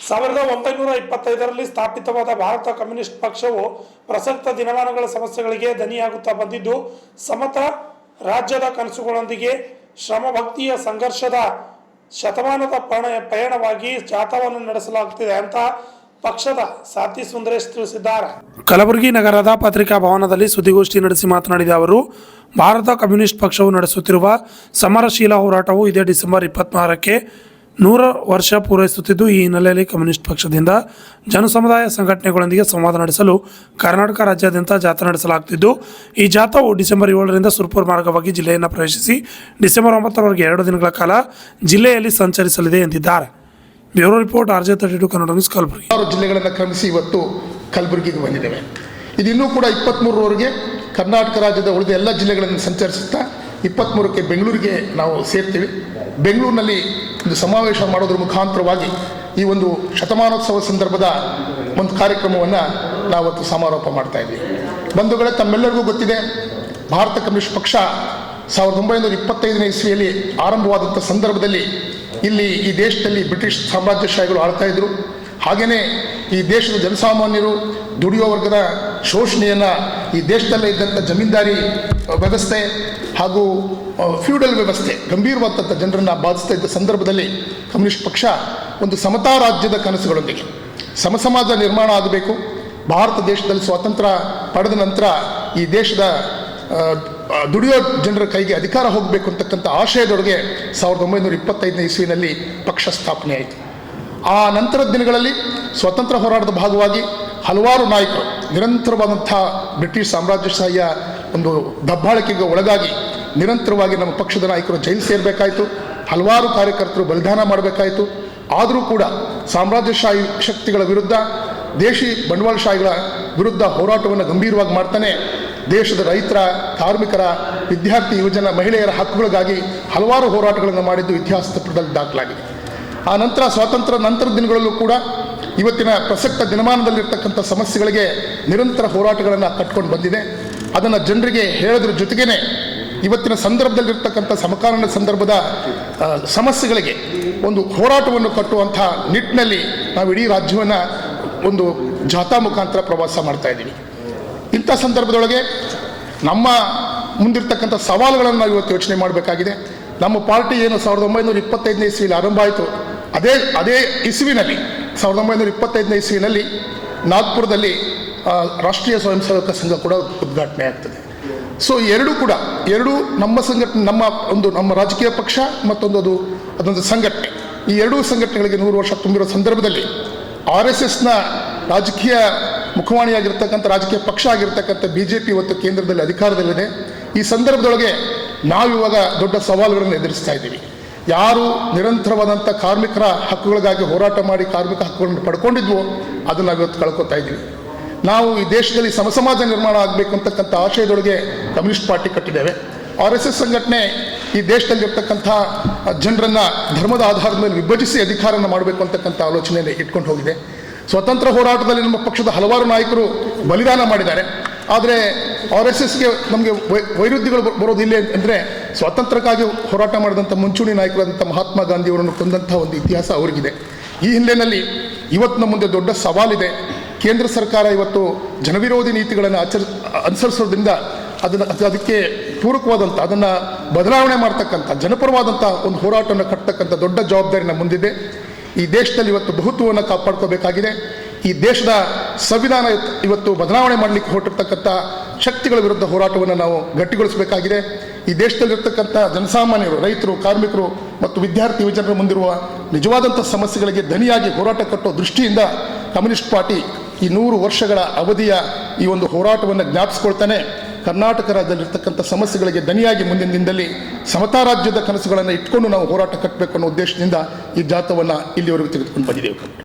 1925ರಲ್ಲಿ ಸ್ಥಾಪಿತವಾದ ಭಾರತ ಕಮ್ಯುನಿಸ್ಟ್ ಪಕ್ಷವು ಪ್ರಸಕ್ತ ದಿನಮಾನಗಳ ಸಮಸ್ಯೆಗಳಿಗೆ ದನಿಯಾಗುತ್ತಾ ಬಂದಿದ್ದು, ಸಮತ ರಾಜ್ಯದ ಕನಸುಗಳೊಂದಿಗೆ ಶ್ರಮಭಕ್ತಿಯ ಸಂಘರ್ಷದ ಶತಮಾನದ ಪಯಣವಾಗಿ ಜಾಥಾವನ್ನು ನಡೆಸಲಾಗುತ್ತಿದೆ ಅಂತ ಪಕ್ಷದ ಸಾತಿ ಸುಂದರೇಶ್ ತಿಳಿಸಿದ್ದಾರೆ. ಕಲಬುರಗಿ ನಗರದ ಪತ್ರಿಕಾ ಭವನದಲ್ಲಿ ಸುದ್ದಿಗೋಷ್ಠಿ ನಡೆಸಿ ಮಾತನಾಡಿದ ಅವರು, ಭಾರತ ಕಮ್ಯುನಿಸ್ಟ್ ಪಕ್ಷವು ನಡೆಸುತ್ತಿರುವ ಸಮರಶೀಲ ಹೋರಾಟವು ಇದೇ ಡಿಸೆಂಬರ್ 24ಕ್ಕೆ 100 ವರ್ಷ ಪೂರೈಸುತ್ತಿದ್ದು, ಈ ಹಿನ್ನೆಲೆಯಲ್ಲಿ ಕಮ್ಯುನಿಸ್ಟ್ ಪಕ್ಷದಿಂದ ಜನಸಮುದಾಯ ಸಂಘಟನೆಗಳೊಂದಿಗೆ ಸಂವಾದ ನಡೆಸಲು ಕರ್ನಾಟಕ ರಾಜ್ಯಾದ್ಯಂತ ಜಾಥಾ ನಡೆಸಲಾಗುತ್ತಿದ್ದು, ಈ ಜಾಥಾವು ಡಿಸೆಂಬರ್ 7ರಿಂದ ಸುರ್ಪುರ್ ಮಾರ್ಗವಾಗಿ ಜಿಲ್ಲೆಯನ್ನು ಪ್ರವೇಶಿಸಿ ಡಿಸೆಂಬರ್ 9ರವರೆಗೆ 2 ದಿನಗಳ ಕಾಲ ಜಿಲ್ಲೆಯಲ್ಲಿ ಸಂಚರಿಸಲಿದೆ ಎಂದಿದ್ದಾರೆ. Bureau report, RJ32 Kannada news, Kalaburagi. 6 ಜಿಲ್ಲೆಗಳನ್ನು ಕ್ರಮಿಸಿ ಇವತ್ತು ಕಲಬುರಗಿಗೆ ಬಂದಿದ್ದೇವೆ. ಇದಿನ್ನೂ ಕೂಡ 23ರವರೆಗೆ ಕರ್ನಾಟಕ ರಾಜ್ಯದ ಉಳಿದ ಎಲ್ಲ ಜಿಲ್ಲೆಗಳನ್ನು ಸಂಚರಿಸುತ್ತಾ 23ಕ್ಕೆ ಬೆಂಗಳೂರಿಗೆ ನಾವು ಸೇರ್ತೀವಿ. ಬೆಂಗಳೂರಿನಲ್ಲಿ ಒಂದು ಸಮಾವೇಶ ಮಾಡೋದ್ರ ಮುಖಾಂತರವಾಗಿ ಈ ಒಂದು ಶತಮಾನೋತ್ಸವ ಸಂದರ್ಭದ ಒಂದು ಕಾರ್ಯಕ್ರಮವನ್ನು ನಾವತ್ತು ಸಮಾರೋಪ ಮಾಡ್ತಾ ಇದ್ವಿ. ಬಂಧುಗಳೇ, ತಮ್ಮೆಲ್ಲರಿಗೂ ಗೊತ್ತಿದೆ, ಭಾರತ ಕಮ್ಯುನಿಸ್ಟ್ ಪಕ್ಷ 1925ನೇ ಇಸ್ವಿಯಲ್ಲಿ ಆರಂಭವಾದಂಥ ಸಂದರ್ಭದಲ್ಲಿ ಇಲ್ಲಿ ಈ ದೇಶದಲ್ಲಿ ಬ್ರಿಟಿಷ್ ಸಾಮ್ರಾಜ್ಯಶಾಹಿಗಳು ಆಳ್ತಾ ಇದ್ದರು. ಹಾಗೆಯೇ ಈ ದೇಶದ ಜನಸಾಮಾನ್ಯರು, ದುಡಿಯೋ ವರ್ಗದ ಶೋಷಣೆಯನ್ನು, ಈ ದೇಶದಲ್ಲೇ ಇದ್ದಂಥ ಜಮೀನ್ದಾರಿ ವ್ಯವಸ್ಥೆ ಹಾಗೂ ಫ್ಯೂಡಲ್ ವ್ಯವಸ್ಥೆ ಗಂಭೀರವಾದಂಥ ಜನರನ್ನು ಬಾಧಿಸ್ತಾ ಇದ್ದ ಸಂದರ್ಭದಲ್ಲಿ ಕಮ್ಯುನಿಸ್ಟ್ ಪಕ್ಷ ಒಂದು ಸಮತಾ ರಾಜ್ಯದ ಕನಸುಗಳೊಂದಿಗೆ ಸಮಸಮಾಜ ನಿರ್ಮಾಣ ಆಗಬೇಕು, ಭಾರತ ದೇಶದಲ್ಲಿ ಸ್ವಾತಂತ್ರ್ಯ ಪಡೆದ ನಂತರ ಈ ದೇಶದ ದುಡಿಯೋ ಜನರ ಕೈಗೆ ಅಧಿಕಾರ ಹೋಗಬೇಕು ಅಂತಕ್ಕಂಥ ಆಶಯದೊಳಗೆ 1925ನೇ ಇಸ್ವಿನಲ್ಲಿ ಪಕ್ಷ ಸ್ಥಾಪನೆ ಆಯಿತು. ಆ ನಂತರದ ದಿನಗಳಲ್ಲಿ ಸ್ವಾತಂತ್ರ್ಯ ಹೋರಾಟದ ಭಾಗವಾಗಿ ಹಲವಾರು ನಾಯಕರು ನಿರಂತರವಾದಂಥ ಬ್ರಿಟಿಷ್ ಸಾಮ್ರಾಜ್ಯಶಾಹಿಯ ಒಂದು ದಬ್ಬಾಳಿಕೆಗೆ ಒಳಗಾಗಿ ನಿರಂತರವಾಗಿ ನಮ್ಮ ಪಕ್ಷದ ನಾಯಕರು ಜೈಲು ಸೇರಬೇಕಾಯಿತು, ಹಲವಾರು ಕಾರ್ಯಕರ್ತರು ಬಲಿದಾನ ಮಾಡಬೇಕಾಯಿತು. ಆದರೂ ಕೂಡ ಸಾಮ್ರಾಜ್ಯಶಾಹಿ ಶಕ್ತಿಗಳ ವಿರುದ್ಧ, ದೇಶಿ ಬಂಡವಾಳಶಾಹಿಗಳ ವಿರುದ್ಧ ಹೋರಾಟವನ್ನು ಗಂಭೀರವಾಗಿ ಮಾಡ್ತಾನೆ ದೇಶದ ರೈತರ, ಕಾರ್ಮಿಕರ, ವಿದ್ಯಾರ್ಥಿ, ಯುವಜನ, ಮಹಿಳೆಯರ ಹಕ್ಕುಗಳಿಗಾಗಿ ಹಲವಾರು ಹೋರಾಟಗಳನ್ನು ಮಾಡಿದ್ದು ಇತಿಹಾಸದ ಪುಟದಲ್ಲಿ ದಾಖಲಾಗಿದೆ. ಆ ನಂತರ ಸ್ವಾತಂತ್ರ್ಯ ನಂತರದ ದಿನಗಳಲ್ಲೂ ಕೂಡ ಇವತ್ತಿನ ಪ್ರಸಕ್ತ ದಿನಮಾನದಲ್ಲಿರ್ತಕ್ಕಂಥ ಸಮಸ್ಯೆಗಳಿಗೆ ನಿರಂತರ ಹೋರಾಟಗಳನ್ನು ಕಟ್ಕೊಂಡು ಬಂದಿದೆ. ಅದನ್ನು ಜನರಿಗೆ ಹೇಳೋದ್ರ ಜೊತೆಗೇ ಇವತ್ತಿನ ಸಂದರ್ಭದಲ್ಲಿರ್ತಕ್ಕಂಥ ಸಮಕಾಲೀನ ಸಂದರ್ಭದ ಸಮಸ್ಯೆಗಳಿಗೆ ಒಂದು ಹೋರಾಟವನ್ನು ಕಟ್ಟುವಂಥ ನಿಟ್ಟಿನಲ್ಲಿ ನಾವು ಇಡೀ ರಾಜ್ಯವನ್ನು ಒಂದು ಜಾಥಾ ಮುಖಾಂತರ ಪ್ರವಾಸ ಮಾಡ್ತಾ ಇದ್ದೀವಿ. ಇಂಥ ಸಂದರ್ಭದೊಳಗೆ ನಮ್ಮ ಮುಂದಿರ್ತಕ್ಕಂಥ ಸವಾಲುಗಳನ್ನು ನಾವು ಇವತ್ತು ಯೋಚನೆ ಮಾಡಬೇಕಾಗಿದೆ. ನಮ್ಮ ಪಾರ್ಟಿ ಏನು 1925ನೇ ಇಸ್ವಿಯಲ್ಲಿ ಆರಂಭ ಆಯಿತು, ಅದೇ ಇಸ್ವಿನಲ್ಲಿ 1925ನೇ ಇಸ್ವಿನಲ್ಲಿ ನಾಗ್ಪುರದಲ್ಲಿ ರಾಷ್ಟ್ರೀಯ ಸ್ವಯಂ ಸೇವಕ ಸಂಘ ಕೂಡ ಉದ್ಘಾಟನೆ ಆಗ್ತದೆ. ಸೊ ಎರಡು ನಮ್ಮ ಸಂಘಟನೆ, ನಮ್ಮ ರಾಜಕೀಯ ಪಕ್ಷ ಮತ್ತೊಂದು ಅದೊಂದು ಸಂಘಟನೆ, ಈ ಎರಡೂ ಸಂಘಟನೆಗಳಿಗೆ 100 ವರ್ಷ ತುಂಬಿರೋ ಸಂದರ್ಭದಲ್ಲಿ RSSನ ರಾಜಕೀಯ ಮುಖವಾಣಿಯಾಗಿರ್ತಕ್ಕಂಥ ರಾಜಕೀಯ ಪಕ್ಷ ಆಗಿರ್ತಕ್ಕಂಥ BJP ಇವತ್ತು ಕೇಂದ್ರದಲ್ಲಿ ಅಧಿಕಾರದಲ್ಲಿದೆ. ಈ ಸಂದರ್ಭದೊಳಗೆ ನಾವಿವಾಗ ದೊಡ್ಡ ಸವಾಲುಗಳನ್ನು ಎದುರಿಸ್ತಾ ಇದ್ದೀವಿ. ಯಾರು ನಿರಂತರವಾದಂಥ ಕಾರ್ಮಿಕರ ಹಕ್ಕುಗಳಿಗಾಗಿ ಹೋರಾಟ ಮಾಡಿ ಕಾರ್ಮಿಕ ಹಕ್ಕುಗಳನ್ನು ಪಡ್ಕೊಂಡಿದ್ವೋ ಅದನ್ನು ನಾವಿವತ್ತು ಕಳ್ಕೊತಾ ಇದ್ದೀವಿ. ನಾವು ಈ ದೇಶದಲ್ಲಿ ಸಮಸಮಾಜ ನಿರ್ಮಾಣ ಆಗಬೇಕು ಅಂತಕ್ಕಂಥ ಆಶಯದೊಳಗೆ ಕಮ್ಯುನಿಸ್ಟ್ ಪಾರ್ಟಿ ಕಟ್ಟಿದ್ದೇವೆ. RSS ಸಂಘಟನೆ ಈ ದೇಶದಲ್ಲಿರ್ತಕ್ಕಂಥ ಜನರನ್ನು ಧರ್ಮದ ಆಧಾರದ ಮೇಲೆ ವಿಭಜಿಸಿ ಅಧಿಕಾರವನ್ನು ಮಾಡಬೇಕು ಅಂತಕ್ಕಂಥ ಆಲೋಚನೆಯಲ್ಲಿ ಇಟ್ಕೊಂಡು ಹೋಗಿದೆ. ಸ್ವತಂತ್ರ ಹೋರಾಟದಲ್ಲಿ ನಮ್ಮ ಪಕ್ಷದ ಹಲವಾರು ನಾಯಕರು ಬಲಿದಾನ ಮಾಡಿದ್ದಾರೆ. ಆದರೆ RSSಗೆ ನಮಗೆ ವೈರುಧ್ಯಗಳು ಬರೋದಿಲ್ಲ ಅಂದರೆ, ಸ್ವಾತಂತ್ರ್ಯಕ್ಕಾಗಿ ಹೋರಾಟ ಮಾಡಿದಂಥ ಮುಂಚೂಣಿ ನಾಯಕರಾದಂಥ ಮಹಾತ್ಮ ಗಾಂಧಿಯವರನ್ನು ಕೊಂದಂಥ ಒಂದು ಇತಿಹಾಸ ಅವರಿಗಿದೆ. ಈ ಹಿನ್ನೆಲೆಯಲ್ಲಿ ಇವತ್ತು ನಮ್ಮ ಮುಂದೆ ದೊಡ್ಡ ಸವಾಲಿದೆ. ಕೇಂದ್ರ ಸರ್ಕಾರ ಇವತ್ತು ಜನವಿರೋಧಿ ನೀತಿಗಳನ್ನು ಅನುಸರಿಸೋದ್ರಿಂದ ಅದಕ್ಕೆ ಪೂರಕವಾದಂಥ, ಅದನ್ನು ಬದಲಾವಣೆ ಮಾಡ್ತಕ್ಕಂಥ, ಜನಪರವಾದಂಥ ಒಂದು ಹೋರಾಟವನ್ನು ಕಟ್ಟತಕ್ಕಂಥ ದೊಡ್ಡ ಜವಾಬ್ದಾರಿ ನಮ್ಮ ಮುಂದಿದೆ. ಈ ದೇಶದಲ್ಲಿ ಇವತ್ತು ಬಹುತ್ವವನ್ನು ಕಾಪಾಡ್ಕೋಬೇಕಾಗಿದೆ. ಈ ದೇಶದ ಸಂವಿಧಾನ ಇವತ್ತು ಬದಲಾವಣೆ ಮಾಡಲಿಕ್ಕೆ ಹೊರಟಿರ್ತಕ್ಕಂಥ ಶಕ್ತಿಗಳ ವಿರುದ್ಧ ಹೋರಾಟವನ್ನು ನಾವು ಗಟ್ಟಿಗೊಳಿಸಬೇಕಾಗಿದೆ. ಈ ದೇಶದಲ್ಲಿರ್ತಕ್ಕಂಥ ಜನಸಾಮಾನ್ಯರು, ರೈತರು, ಕಾರ್ಮಿಕರು ಮತ್ತು ವಿದ್ಯಾರ್ಥಿ ಯುವಜನರ ಮುಂದಿರುವ ನಿಜವಾದಂಥ ಸಮಸ್ಯೆಗಳಿಗೆ ದನಿಯಾಗಿ ಹೋರಾಟ ಕಟ್ಟೋ ದೃಷ್ಟಿಯಿಂದ ಕಮ್ಯುನಿಸ್ಟ್ ಪಾರ್ಟಿ ಈ 100 ವರ್ಷಗಳ ಅವಧಿಯ ಈ ಒಂದು ಹೋರಾಟವನ್ನು ಜ್ಞಾಪಿಸ್ಕೊಳ್ತಾನೆ ಕರ್ನಾಟಕ ರಾಜ್ಯದಲ್ಲಿರ್ತಕ್ಕಂಥ ಸಮಸ್ಯೆಗಳಿಗೆ ದನಿಯಾಗಿ ಮುಂದಿನ ದಿನದಲ್ಲಿ ಸಮತಾ ರಾಜ್ಯದ ಕನಸುಗಳನ್ನು ಇಟ್ಕೊಂಡು ನಾವು ಹೋರಾಟ ಕಟ್ಟಬೇಕು ಅನ್ನೋ ಉದ್ದೇಶದಿಂದ ಈ ಜಾಥಾವನ್ನು ಇಲ್ಲಿವರೆಗೂ ತೆಗೆದುಕೊಂಡು ಬಂದಿದ್ದೇವೆ.